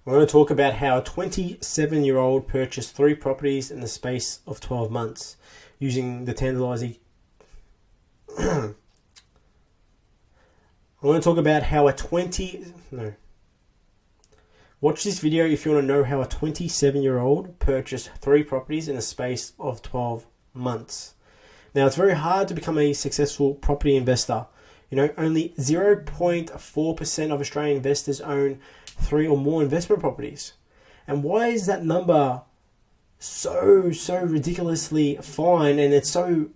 We're going to talk about how a 27-year-old purchased 3 properties in the space of 12 months using the tantalizing. I'm going to talk about how Watch this video if you want to know how a 27-year-old purchased 3 properties in the space of 12 months. Now, it's very hard to become a successful property investor. You know, only 0.4% of Australian investors own 3 or more investment properties. And why is that number so ridiculously fine, and it's so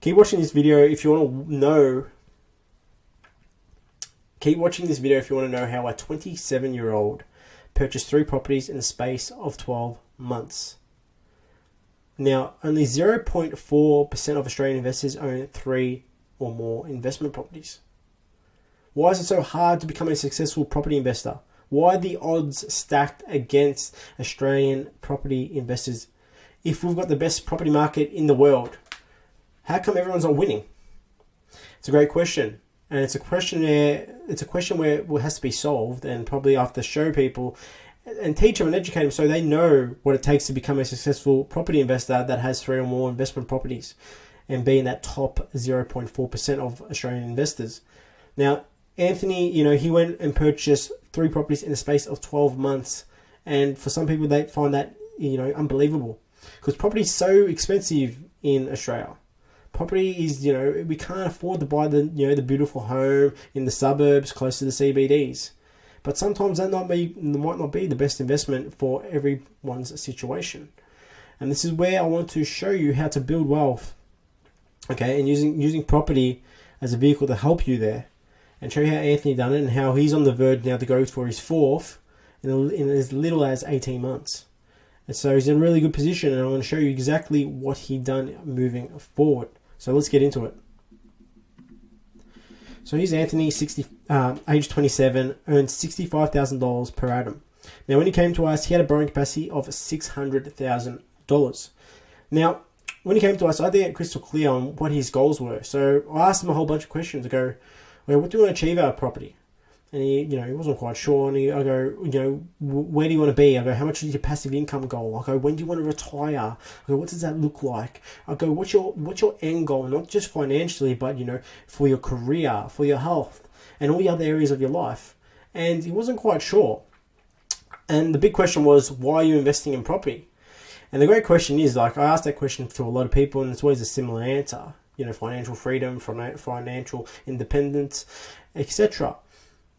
Keep watching this video if you want to know. Keep watching this video if you want to know how a 27-year-old purchased 3 properties in the space of 12 months. Now, only 0.4% of Australian investors own 3 or more investment properties. Why is it so hard to become a successful property investor? Why are the odds stacked against Australian property investors if we've got the best property market in the world? How come everyone's not winning? It's a great question. And it's a question where it has to be solved, and probably I have to show people and teach them and educate them so they know what it takes to become a successful property investor that has 3 or more investment properties and be in that top 0.4% of Australian investors. Now, Anthony, he went and purchased 3 properties in the space of 12 months. And for some people, they find that, unbelievable, because property is so expensive in Australia. Property is, we can't afford to buy the beautiful home in the suburbs close to the CBDs. But sometimes that might not be the best investment for everyone's situation. And this is where I want to show you how to build wealth. Okay, and using property as a vehicle to help you there. And show you how Anthony done it and how he's on the verge now to go for his 4th in as little as 18 months. And so he's in a really good position, and I want to show you exactly what he done moving forward. So let's get into it. So here's Anthony, age 27, earned $65,000 per annum. Now, when he came to us, he had a borrowing capacity of $600,000. Now, when he came to us, I didn't get crystal clear on what his goals were. So I asked him a whole bunch of questions. I go, well, what do you want to achieve out of property? And he wasn't quite sure. And I go, where do you want to be? I go, how much is your passive income goal? I go, when do you want to retire? I go, what does that look like? I go, what's your end goal? Not just financially, but, for your career, for your health, and all the other areas of your life. And he wasn't quite sure. And the big question was, why are you investing in property? And the great question is, I asked that question to a lot of people, and it's always a similar answer. Financial freedom, financial independence, etc.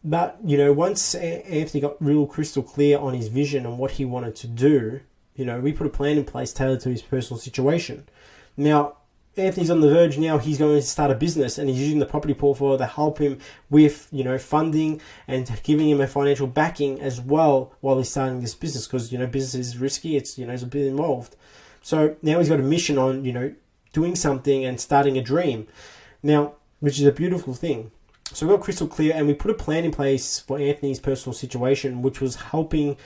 But, once Anthony got real crystal clear on his vision and what he wanted to do, we put a plan in place tailored to his personal situation. Now, Anthony's on the verge now. He's going to start a business, and he's using the property portfolio to help him with, funding and giving him a financial backing as well while he's starting this business, because, business is risky. It's, there's a bit involved. So now he's got a mission on, doing something and starting a dream. Now, which is a beautiful thing. So we got crystal clear, and we put a plan in place for Anthony's personal situation, which was helping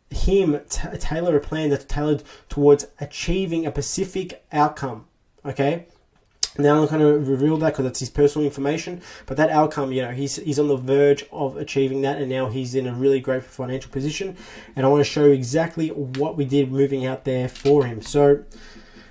him tailor a plan that's tailored towards achieving a specific outcome. Okay? Now I'm not going to reveal that because that's his personal information, but that outcome, he's on the verge of achieving that, and now he's in a really great financial position. And I want to show you exactly what we did moving out there for him. So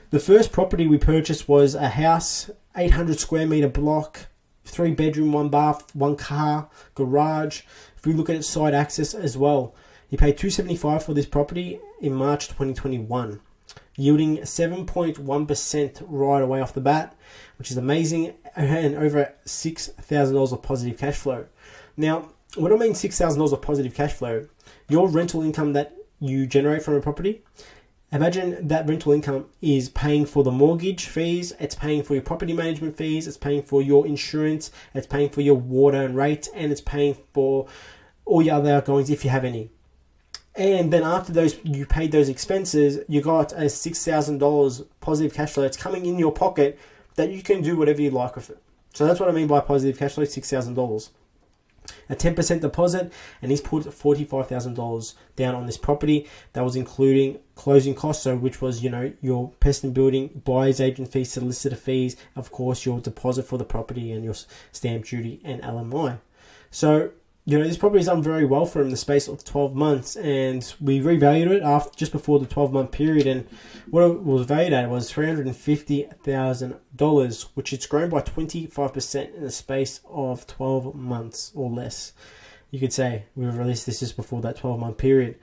the first property we purchased was a house, 800 square meter block, 3 bedroom, 1 bath, 1 car, garage. If we look at its side access as well, he paid $275 for this property in March 2021, yielding 7.1% right away off the bat, which is amazing, and over $6,000 of positive cash flow. Now, when I mean $6,000 of positive cash flow, your rental income that you generate from a property, imagine that rental income is paying for the mortgage fees, it's paying for your property management fees, it's paying for your insurance, it's paying for your water and rates, and it's paying for all your other outgoings if you have any. And then after you paid those expenses, you got a $6,000 positive cash flow that's coming in your pocket that you can do whatever you like with it. So that's what I mean by positive cash flow, $6,000. a 10% deposit, and he's put $45,000 down on this property. That was including closing costs, so which was, your pest and building, buyer's agent fees, solicitor fees, of course, your deposit for the property and your stamp duty and LMI. So, this property's done very well for him in the space of 12 months, and we revalued it just before the 12-month period, and what it was valued at was $350,000, which it's grown by 25% in the space of 12 months or less. You could say we've released this just before that 12-month period.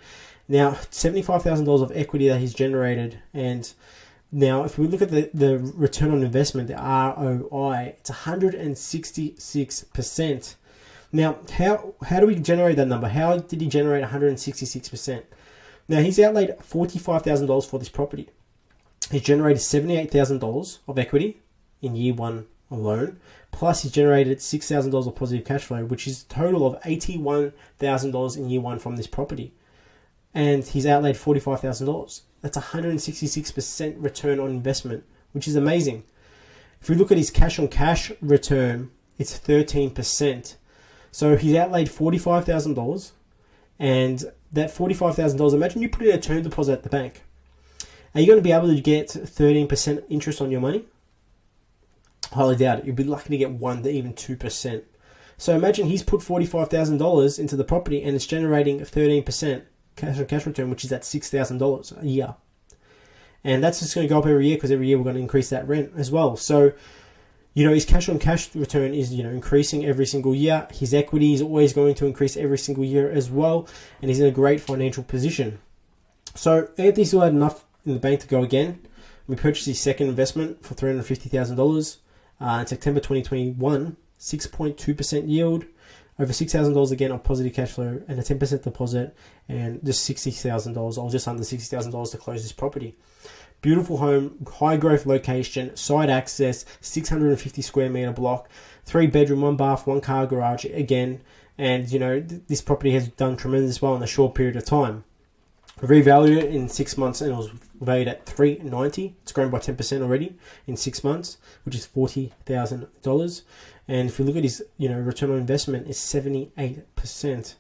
Now, $75,000 of equity that he's generated, and now if we look at the return on investment, the ROI, it's 166%. Now, how do we generate that number? How did he generate 166%? Now, he's outlaid $45,000 for this property. He's generated $78,000 of equity in year one alone, plus he's generated $6,000 of positive cash flow, which is a total of $81,000 in year one from this property. And he's outlaid $45,000. That's 166% return on investment, which is amazing. If we look at his cash on cash return, it's 13%. So he's outlaid $45,000, and that $45,000, imagine you put in a term deposit at the bank. Are you going to be able to get 13% interest on your money? Highly doubt it. You'd be lucky to get 1 to even 2%. So imagine he's put $45,000 into the property and it's generating 13% cash on cash return, which is at $6,000 a year. And that's just going to go up every year because every year we're going to increase that rent as well. So, his cash on cash return is, increasing every single year. His equity is always going to increase every single year as well. And he's in a great financial position. So Anthony still had enough in the bank to go again. We purchased his second investment for $350,000 in September 2021, 6.2% yield, over $6,000 again on positive cash flow, and a 10% deposit, and just $60,000 or just under $60,000 to close this property. Beautiful home, high growth location, side access, 650 square meter block, 3 bedroom, 1 bath, 1 car garage again. And, this property has done tremendous well in a short period of time. Revalued it in 6 months and it was valued at $390. It's grown by 10% already in 6 months, which is $40,000. And if you look at his, return on investment, it's 78%.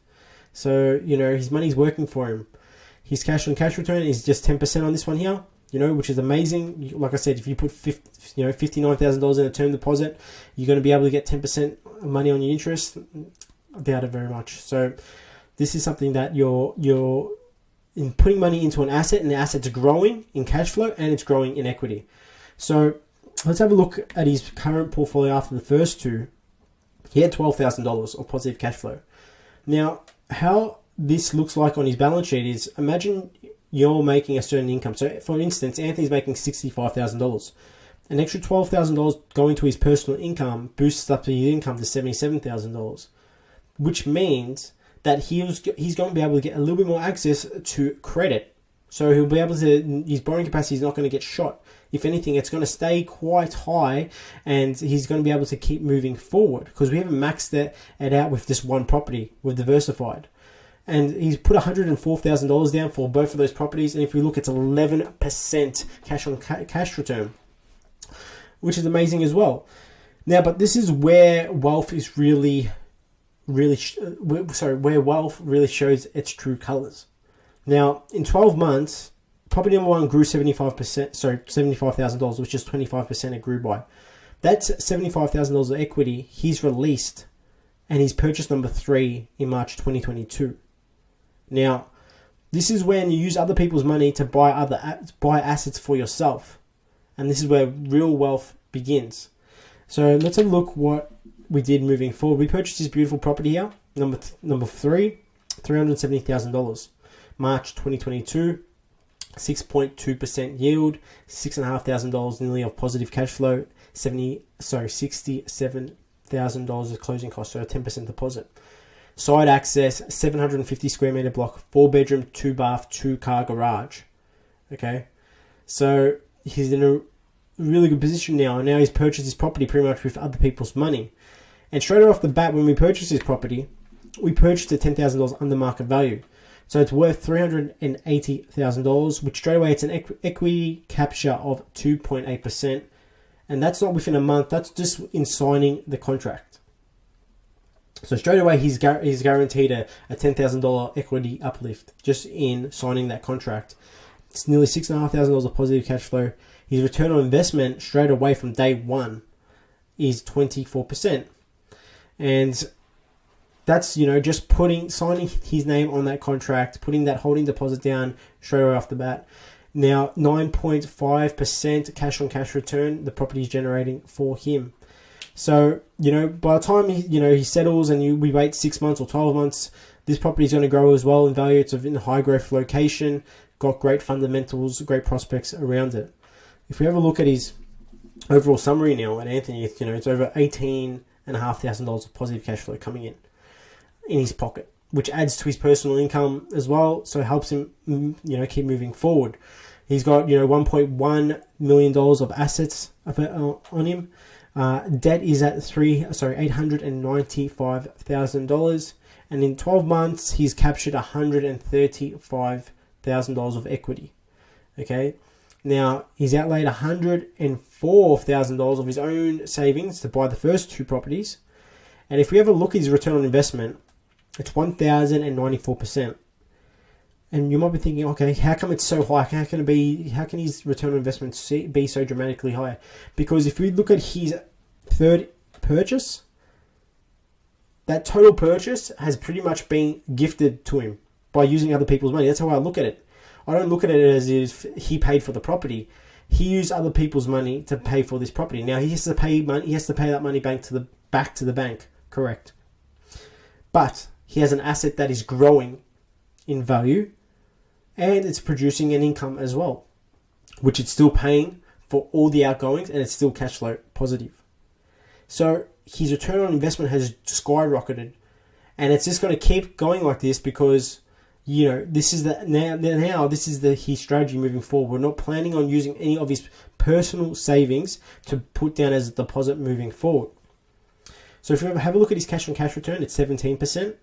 So, his money's working for him. His cash on cash return is just 10% on this one here, which is amazing. Like I said, if you put $59,000 in a term deposit, you're going to be able to get 10% money on your interest. I doubt it very much. So this is something that you're in putting money into an asset, and the asset's growing in cash flow and it's growing in equity. So let's have a look at his current portfolio after the first two. He had $12,000 of positive cash flow. Now, how this looks like on his balance sheet is, imagine you're making a certain income. So for instance, Anthony's making $65,000. An extra $12,000 going to his personal income boosts up his income to $77,000, which means that he's going to be able to get a little bit more access to credit. So he'll be able to, his borrowing capacity is not going to get shot. If anything, it's going to stay quite high, and he's going to be able to keep moving forward because we haven't maxed it out with this one property. We've diversified. And he's put $104,000 down for both of those properties. And if we look, it's 11% cash on cash return, which is amazing as well. Now, but this is where wealth is where wealth really shows its true colors. Now, in 12 months, property number one grew $75,000, which is 25% it grew by. That's $75,000 of equity he's released, and he's purchased number 3 in March 2022. Now, this is when you use other people's money to buy assets for yourself, and this is where real wealth begins. So let's have a look what we did moving forward. We purchased this beautiful property here, number 3, $370,000, March 2022, 6.2% yield, $6,500 nearly of positive cash flow, $67,000 of closing costs, so a 10% deposit. Side access, 750 square meter block, 4 bedroom, 2 bath, 2 car garage. Okay, so he's in a really good position now, and now he's purchased his property pretty much with other people's money. And straight off the bat, when we purchased this property, we purchased it $10,000 under market value. So it's worth $380,000, which straight away it's an equity capture of 2.8%. And that's not within a month, that's just in signing the contract. So straight away, he's guaranteed a $10,000 equity uplift just in signing that contract. It's nearly $6,500 of positive cash flow. His return on investment straight away from day one is 24%. And that's, just signing his name on that contract, putting that holding deposit down straight away off the bat. Now, 9.5% cash on cash return the property is generating for him. So, by the time he settles and we wait 6 months or 12 months, this property is going to grow as well in value. It's in a high growth location, got great fundamentals, great prospects around it. If we have a look at his overall summary now at Anthony, it's over $18,500 of positive cash flow coming in his pocket, which adds to his personal income as well, so it helps him, keep moving forward. He's got, $1.1 million of assets on him. Debt is at $895,000, and in 12 months he's captured $135,000 of equity. Okay, now he's outlaid $104,000 of his own savings to buy the first two properties, and if we have a look at his return on investment, it's 1,094%. And you might be thinking, okay, how come it's so high? How can his return on investment be so dramatically high? Because if we look at his third purchase, that total purchase has pretty much been gifted to him by using other people's money. That's how I look at it. I don't look at it as if he paid for the property. He used other people's money to pay for this property. Now he has to pay money. He has to pay that money back to the bank. Correct. But he has an asset that is growing in value, and it's producing an income as well, which it's still paying for all the outgoings, and it's still cash flow positive. So his return on investment has skyrocketed, and it's just going to keep going like this because this is his strategy moving forward. We're not planning on using any of his personal savings to put down as a deposit moving forward. So if you have a look at his cash on cash return, it's 17%.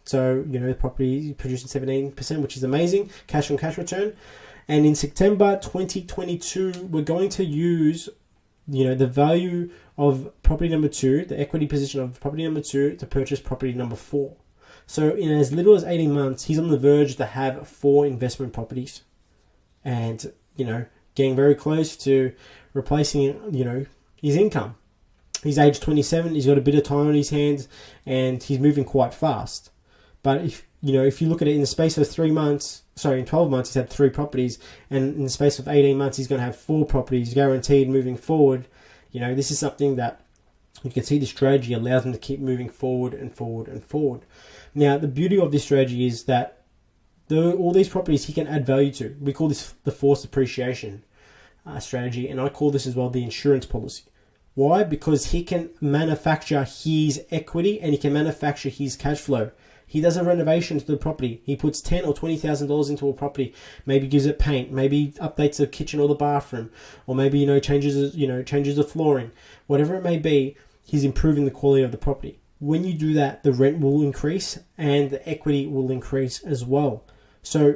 So, the property is producing 17%, which is amazing, cash on cash return. And in September 2022, we're going to use, the value of property number 2, the equity position of property number 2 to purchase property number 4. So in as little as 18 months, he's on the verge to have 4 investment properties and, getting very close to replacing, his income. He's age 27, he's got a bit of time on his hands, and he's moving quite fast. But if you look at it in the space of 12 months, he's had 3 properties, and in the space of 18 months, he's going to have 4 properties guaranteed moving forward. This is something that you can see the strategy allows him to keep moving forward and forward and forward. Now, the beauty of this strategy is that all these properties he can add value to. We call this the forced appreciation strategy, and I call this as well the insurance policy. Why? Because he can manufacture his equity and he can manufacture his cash flow. He does a renovation to the property. He puts $10,000 or $20,000 into a property. Maybe gives it paint. Maybe updates the kitchen or the bathroom, or maybe changes the flooring. Whatever it may be, he's improving the quality of the property. When you do that, the rent will increase and the equity will increase as well. So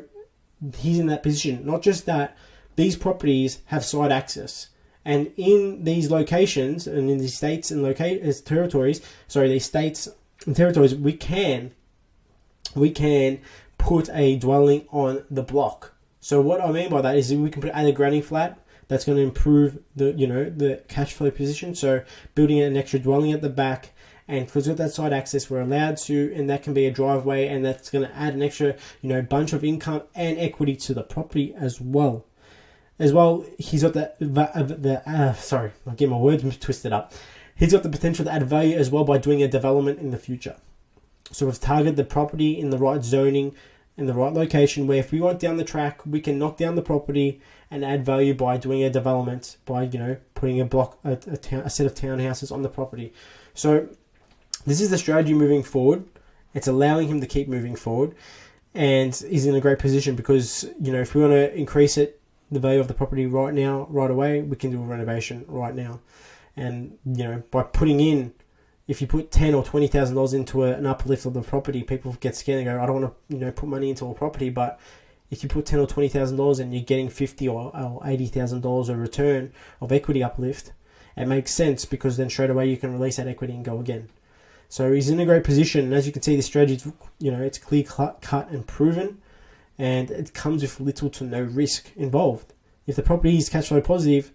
he's in that position. Not just that, these properties have side access. And in these locations and in these states and territories, we can put a dwelling on the block. So what I mean by that is we can put a granny flat that's going to improve the cash flow position. So building an extra dwelling at the back, and because with that side access we're allowed to, and that can be a driveway, and that's going to add an extra bunch of income and equity to the property as well. He's got I'll get my words twisted up. He's got the potential to add value as well by doing a development in the future. So we've targeted the property in the right zoning, in the right location, where if we want down the track, we can knock down the property and add value by doing a development, by putting a set of townhouses on the property. So this is the strategy moving forward. It's allowing him to keep moving forward, and he's in a great position because if we want to increase the value of the property right away, we can do a renovation right now. And by putting in, if you put $10,000 or $20,000 into an uplift of the property, people get scared and go, I don't want to put money into a property. But if you put $10,000 or $20,000 and you're getting $50,000 or $80,000 a return of equity uplift, it makes sense, because then straight away you can release that equity and go again. So he's in a great position. And as you can see, the strategy is, it's clear cut and proven, and it comes with little to no risk involved. If the property is cash flow positive,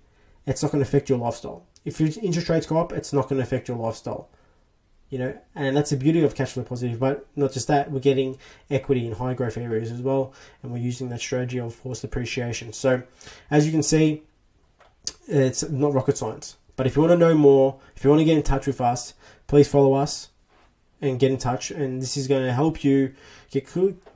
it's not going to affect your lifestyle. If your interest rates go up, it's not going to affect your lifestyle. And that's the beauty of cash flow positive. But not just that, we're getting equity in high growth areas as well, and we're using that strategy of forced appreciation. So as you can see, it's not rocket science. But if you want to know more, if you want to get in touch with us, please follow us and get in touch. And this is going to help you get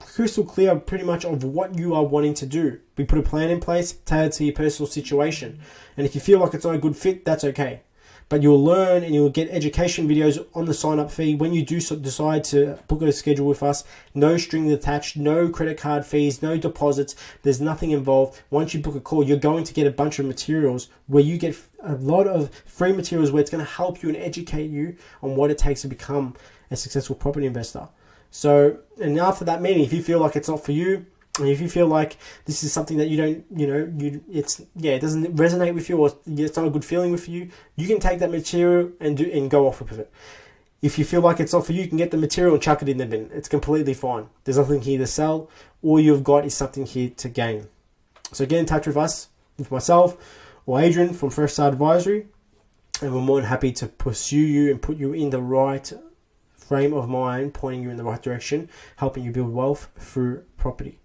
crystal clear pretty much of what you are wanting to do. We put a plan in place tailored to your personal situation. And if you feel like it's not a good fit, that's okay. But you'll learn and you'll get education videos on the sign-up fee when you do decide to book a schedule with us. No strings attached, no credit card fees, no deposits. There's nothing involved. Once you book a call, you're going to get a bunch of materials where you get a lot of free materials where it's going to help you and educate you on what it takes to become a successful property investor. So, and after that meeting, if you feel like it's not for you, and if you feel like this is something that you don't, it doesn't resonate with you, or it's not a good feeling with you, you can take that material and go off with it. If you feel like it's not for you, you can get the material and chuck it in the bin. It's completely fine. There's nothing here to sell. All you've got is something here to gain. So get in touch with us, with myself or Adrian from Fresh Start Advisory, and we're more than happy to pursue you and put you in the right frame of mind, pointing you in the right direction, helping you build wealth through property.